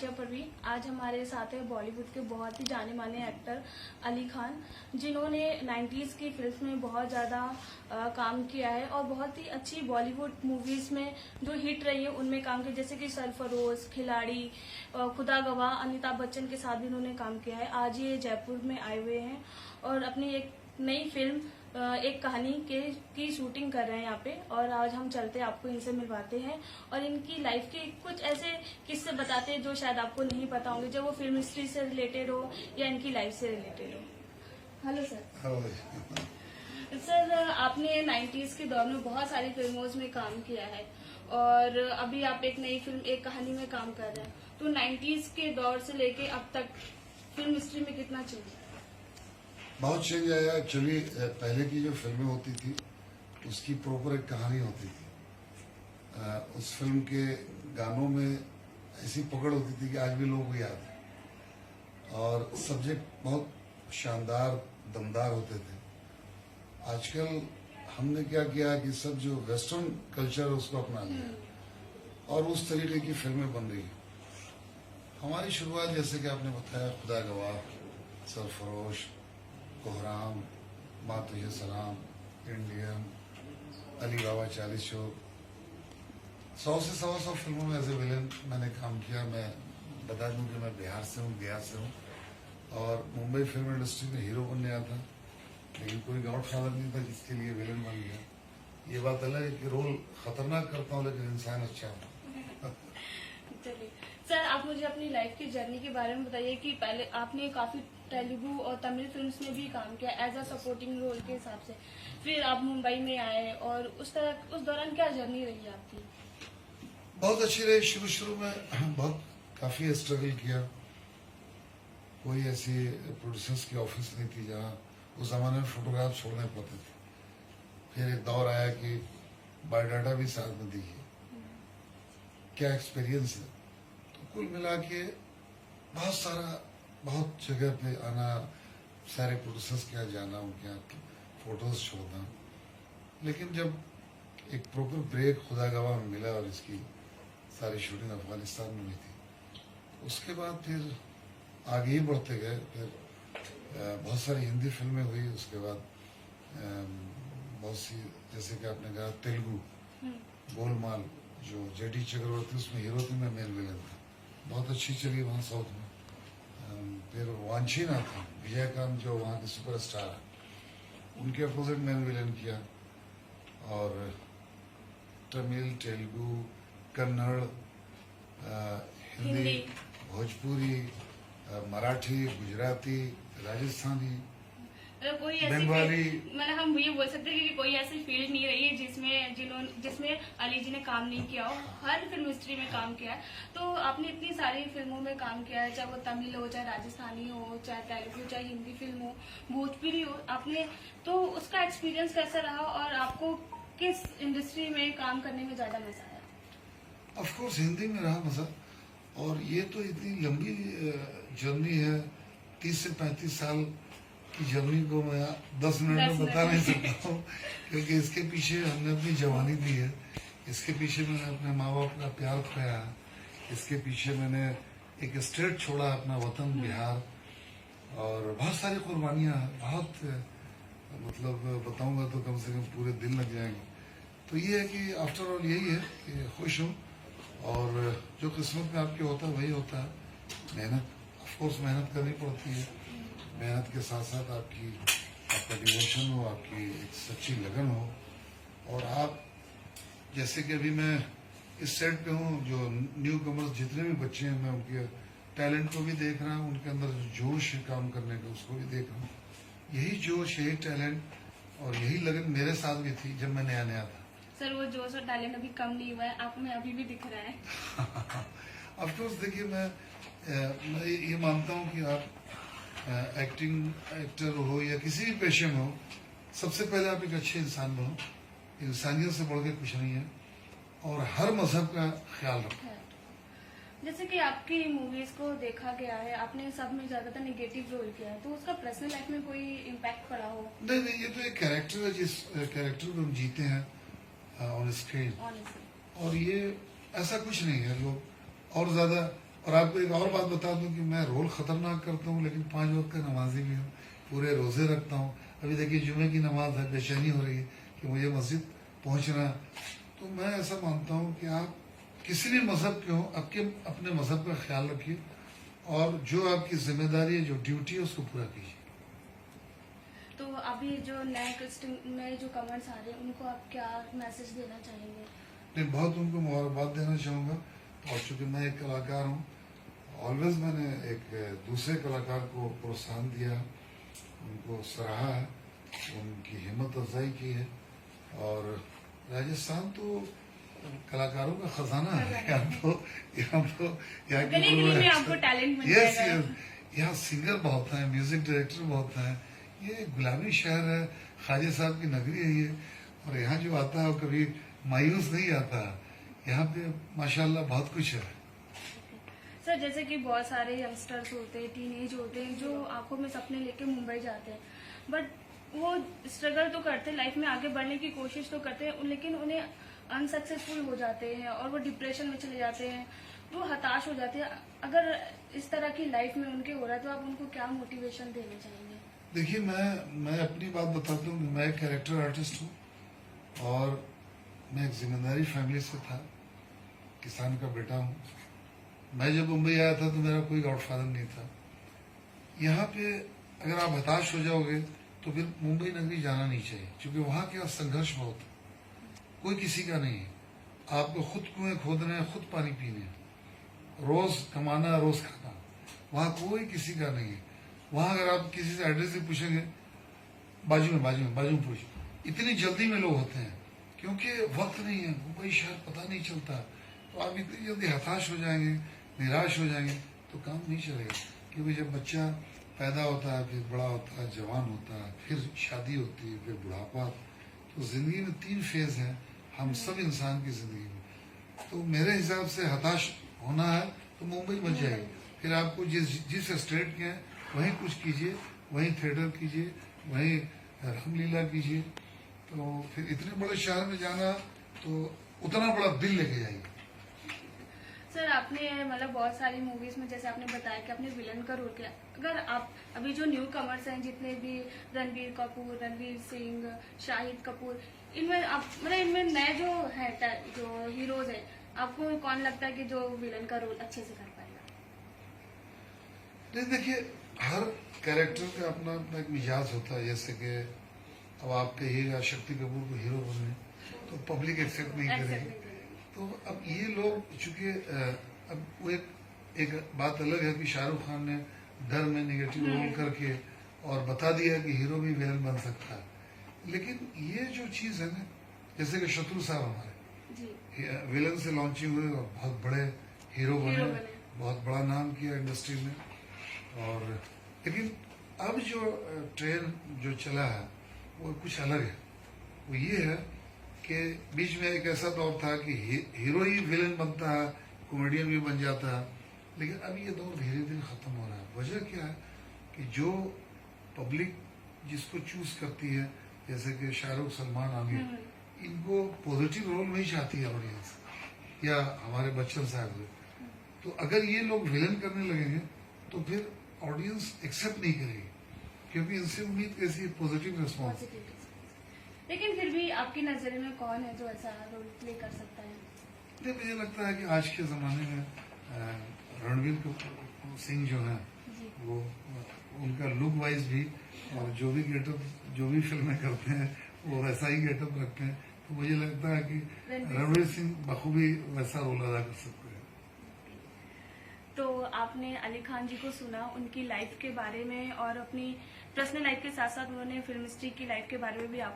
आशिया परवीन। आज हमारे साथ है बॉलीवुड के बहुत ही जाने माने एक्टर अली खान, जिन्होंने 90s की फिल्म में बहुत ज़्यादा काम किया है और बहुत ही अच्छी बॉलीवुड मूवीज़ में जो हिट रही है उनमें काम किया, जैसे कि सरफरोश, खिलाड़ी, खुदा गवाह, अमिताभ बच्चन के साथ भी उन्होंने काम किया है। आज ये जयपुर में आए हुए हैं और अपनी एक नई फिल्म एक कहानी की शूटिंग कर रहे हैं यहाँ पे, और आज हम चलते हैं, आपको इनसे मिलवाते हैं और इनकी लाइफ के कुछ ऐसे किस्से बताते हैं जो शायद आपको नहीं पता होंगे, जो वो फिल्म हिस्ट्री से रिलेटेड हो या इनकी लाइफ से रिलेटेड हो। Hello sir. सर, आपने 90s के दौर में बहुत सारी फिल्मों में काम किया है और अभी आप एक नई फिल्म एक कहानी में काम कर रहे हैं, तो 90s के दौर से लेके अब तक फिल्म हिस्ट्री में कितना चेंज? बहुत चेंज आया। एक्चुअली पहले की जो फिल्में होती थी उसकी प्रॉपर एक कहानी होती थी। उस फिल्म के गानों में ऐसी पकड़ होती थी कि आज भी लोगों को याद है, और सब्जेक्ट बहुत शानदार दमदार होते थे। आजकल हमने क्या किया कि सब जो वेस्टर्न कल्चर है उसको अपना लिया और उस तरीके की फिल्में बन रही है। हमारी शुरुआत जैसे कि आपने बताया, खुदा गवाह, सरफरोश, कोहराम, माँ तुझे सलाम, इंडियन, अली बाबा 40 चौक, 100 से 125 फिल्मों में एज ए विलेन मैंने काम किया। मैं बता दूं कि मैं बिहार से हूँ, गया से हूँ, और मुंबई फिल्म इंडस्ट्री में हीरो बनने आया था, लेकिन कोई गॉड फादर नहीं था जिसके लिए विलेन बन गया। ये बात अलग है कि रोल खतरनाक करता हूँ लेकिन इंसान अच्छा हूँ। चलिए सर, आप मुझे अपनी लाइफ की जर्नी के बारे में बताइए कि पहले आपने काफी तेलुगु और तमिल फिल्म्स में भी काम किया एज अ सपोर्टिंग रोल के हिसाब से, फिर आप मुंबई में आए और उस दौरान क्या जर्नी रही आपकी? बहुत अच्छी रही। शुरू में बहुत काफी स्ट्रगल किया। कोई ऐसी प्रोड्यूसर्स की ऑफिस नहीं थी जहाँ उस जमाने में फोटोग्राफ छोड़ने पड़ते थे। फिर एक दौर आया कि बायोडाटा भी साथ में दी क्या एक्सपीरियंस है। तो कुल मिला के बहुत जगह पे आना, सारे प्रोड्यूसर्स के यहाँ जाना, उनके यहाँ फोटोज छोड़ना। लेकिन जब एक प्रॉपर ब्रेक खुदा गवाह में मिला और इसकी सारी शूटिंग अफगानिस्तान में हुई थी, उसके बाद फिर आगे ही बढ़ते गए। फिर बहुत सारी हिंदी फिल्में हुई। उसके बाद बहुत सी, जैसे कि आपने कहा तेलुगु, गोलमाल जो जेडी चक्रवर्ती उसमें हीरो थी, मैं मेन विलेन था, बहुत अच्छी चली वहाँ साउथ में। फिर वांछीना था, विजयकांत जो वहाँ के सुपरस्टार है, उनके अपोजिट मैन विलेन किया। और तमिल, तेलुगु, कन्नड़, हिंदी, भोजपुरी, मराठी, गुजराती, राजस्थानी, कोई ऐसी बंगाली, मतलब हम ये बोल सकते हैं कि कोई ऐसी फील्ड नहीं रही है जिसमें अली जी ने काम नहीं किया हो। हर फिल्म हिस्ट्री में काम किया है। तो आपने इतनी सारी फिल्मों में काम किया है, चाहे वो तमिल हो, चाहे राजस्थानी हो, चाहे तेलुगु, चाहे हिंदी फिल्म हो, भोजपुरी हो, आपने तो उसका एक्सपीरियंस कैसा रहा और आपको किस इंडस्ट्री में काम करने में ज्यादा मजा आया? ऑफ कोर्स हिंदी में रहा मजा। और ये तो इतनी लंबी जर्नी है, 30 से 35 साल की जर्नी को मैं 10 मिनट में बता नहीं सकता हूँ, क्योंकि इसके पीछे हमने अपनी जवानी दी है, इसके पीछे मैंने अपने माँ बाप का प्यार खोया, इसके पीछे मैंने एक स्टेट छोड़ा, अपना वतन बिहार, और बहुत सारी कुर्बानियाँ, बहुत मतलब बताऊंगा तो कम से कम पूरे दिन लग जाएंगे। तो ये है कि आफ्टर ऑल यही है कि खुश हूँ, और जो किस्मत में आपके होता है वही होता है। मेहनत, ऑफ कोर्स मेहनत करनी पड़ती है। मेहनत के साथ साथ आपका डिवोशन हो, आपकी एक सच्ची लगन हो, और आप जैसे कि अभी मैं इस सेट पे हूँ, जो न्यू कमर्स जितने भी बच्चे हैं, मैं उनके टैलेंट को भी देख रहा हूँ, उनके अंदर जो जोश है काम करने का उसको भी देख रहा हूँ। यही जोश, यही टैलेंट और यही लगन मेरे साथ भी थी जब मैं नया नया था। सर, वो जोश और टैलेंट अभी कम नहीं हुआ है, आप में अभी भी दिख रहा है। ऑफ कोर्स देखिए, मैं ये मानता हूँ कि आप एक्टर हो या किसी भी पेशे में हो, सबसे पहले आप एक अच्छे इंसान बनो। इंसानियत से बढ़ के कुछ नहीं है, और हर मजहब का ख्याल रखो। जैसे कि आपकी मूवीज को देखा गया है, आपने सब में ज्यादातर नेगेटिव रोल किया है, तो उसका पर्सनल लाइफ में कोई इम्पैक्ट पड़ा हो? नहीं, ये तो एक कैरेक्टर है, जिस कैरेक्टर को हम जीते हैं ऑन स्क्रीन, और ये ऐसा कुछ नहीं है। लोग और ज्यादा और आपको एक और बात बता दूं कि मैं रोल खतरनाक करता हूँ, लेकिन 5 वक्त का नमाजी भी हूँ, पूरे रोजे रखता हूँ। अभी देखिए जुमे की नमाज है, बेचैनी हो रही है कि मुझे मस्जिद पहुंचना है। तो मैं ऐसा मानता हूँ कि आप किसी भी मजहब के हो, आपके अपने मजहब का ख्याल रखिए और जो आपकी जिम्मेदारी है, जो ड्यूटी है, उसको पूरा कीजिए। तो अभी जो नए जो कमेंट्स आ रहे हैं उनको आप क्या मैसेज देना चाहेंगे? नहीं, बहुत उनको मुबारकबाद देना चाहूँगा। और चूंकि मैं एक कलाकार हूँ, ऑलवेज मैंने एक दूसरे कलाकार को प्रोत्साहन दिया, उनको सराहा है, उनकी हिम्मत अफजाई की है। और राजस्थान तो कलाकारों का खजाना है। यहाँ में आपको टैलेंट मिल जाएगा। यहाँ सिंगर बहुत हैं, म्यूजिक डायरेक्टर बहुत हैं। ये गुलाबी शहर है, ख्वाजा साहब की नगरी है ये। और यहाँ जो आता है वो कभी मायूस नहीं आता। यहाँ पे माशाल्लाह बहुत कुछ है। सर, जैसे कि बहुत सारे यंगस्टर्स होते हैं, टीनेज होते हैं जो आंखों में सपने लेके मुंबई जाते हैं, बट वो स्ट्रगल तो करते हैं, लाइफ में आगे बढ़ने की कोशिश तो करते हैं, लेकिन उन्हें अनसक्सेसफुल हो जाते हैं और वो डिप्रेशन में चले जाते हैं, वो हताश हो जाते हैं। अगर इस तरह की लाइफ में उनके हो रहा है तो आप उनको क्या मोटिवेशन देना चाहेंगे? देखिए, मैं अपनी बात बताता हूँ। मैं एक कैरेक्टर आर्टिस्ट हूँ और मैं एक जिम्मेदारी फैमिली से था, किसान का बेटा हूँ। मैं जब मुंबई आया था तो मेरा कोई गॉडफादर नहीं था। यहाँ पे अगर आप हताश हो जाओगे तो फिर मुंबई नगरी जाना नहीं चाहिए, क्योंकि वहाँ क्या संघर्ष बहुत है, कोई किसी का नहीं है। आपको खुद कुएं खोदने हैं, खुद पानी पीने हैं, रोज कमाना, रोज खाना। वहाँ कोई किसी का नहीं है। वहाँ अगर आप किसी से एड्रेस भी पूछेंगे, बाजू में पूछ, इतनी जल्दी में लोग होते हैं क्योंकि वक्त नहीं है। मुंबई शहर पता नहीं चलता, तो आप इतनी जल्दी हताश हो जाएंगे, निराश हो जाएंगे तो काम नहीं चलेगा। क्योंकि जब बच्चा पैदा होता है, फिर बड़ा होता है, जवान होता है, फिर शादी होती है, फिर बुढ़ापा, तो जिंदगी में 3 फेज हैं हम सब इंसान की जिंदगी में। तो मेरे हिसाब से हताश होना है तो मुंबई मच जाएगी। फिर आपको जिस स्टेट के हैं वहीं कुछ कीजिए, वहीं थिएटर कीजिए, वहीं रामलीला कीजिए। तो फिर इतने बड़े शहर में जाना तो उतना बड़ा दिल लेके जाइए। सर, आपने मतलब बहुत सारी मूवीज में जैसे आपने बताया कि आपने विलन का रोल किया। अगर आप अभी जो न्यू कमर्स हैं, जितने भी रणबीर कपूर, रणवीर सिंह, शाहिद कपूर, इनमें आप मतलब इनमें नए जो है जो हीरोज है, आपको कौन लगता है कि जो विलन का रोल अच्छे से कर पाएगा? नहीं, देखिए, हर कैरेक्टर का अपना अपना एक मिजाज होता है। जैसे कि अब आप कहिएगा शक्ति कपूर को हीरो बनने, तो पब्लिक एक्सेप्ट नहीं करेगी। तो अब ये लोग चूंकि अब वो एक बात अलग है कि शाहरुख खान ने डर में नेगेटिव रोल करके और बता दिया कि हीरो भी विलन बन सकता है। लेकिन ये जो चीज है ना, जैसे कि शत्रु साहब हमारे विलन से लॉन्चिंग हुए और बहुत बड़े हीरो बने, बहुत बड़ा नाम किया इंडस्ट्री में। और लेकिन अब जो ट्रेन जो चला है वो कुछ अलग है। वो ये है कि बीच में एक ऐसा दौर था कि हीरो ही विलन बनता है, कॉमेडियन भी बन जाता है। लेकिन अब ये दौर धीरे धीरे खत्म हो रहा है। वजह क्या है कि जो पब्लिक जिसको चूज करती है, जैसे कि शाहरुख, सलमान, आमिर, इनको पॉजिटिव रोल नहीं चाहती है ऑडियंस, या हमारे बच्चन साहब। तो अगर ये लोग विलन करने लगेंगे तो फिर ऑडियंस एक्सेप्ट नहीं करेगी, क्योंकि इनसे उम्मीद कैसी पॉजिटिव रिस्पॉन्स। लेकिन फिर भी आपकी नजर में कौन है जो ऐसा रोल प्ले कर सकता है? नहीं, मुझे लगता है कि आज के जमाने में रणवीर सिंह जो है वो उनका लुक वाइज भी और जो भी गेटअप, जो भी फिल्में करते हैं वो वैसा ही गेटअप रखते हैं। तो मुझे लगता है कि रणवीर सिंह बखूबी वैसा रोल अदा कर सकते हैं। तो आपने अली खान जी को सुना, उनकी लाइफ के बारे में और अपनी पर्सनल लाइफ के साथ साथ उन्होंने फिल्म इंडस्ट्री की लाइफ के बारे में भी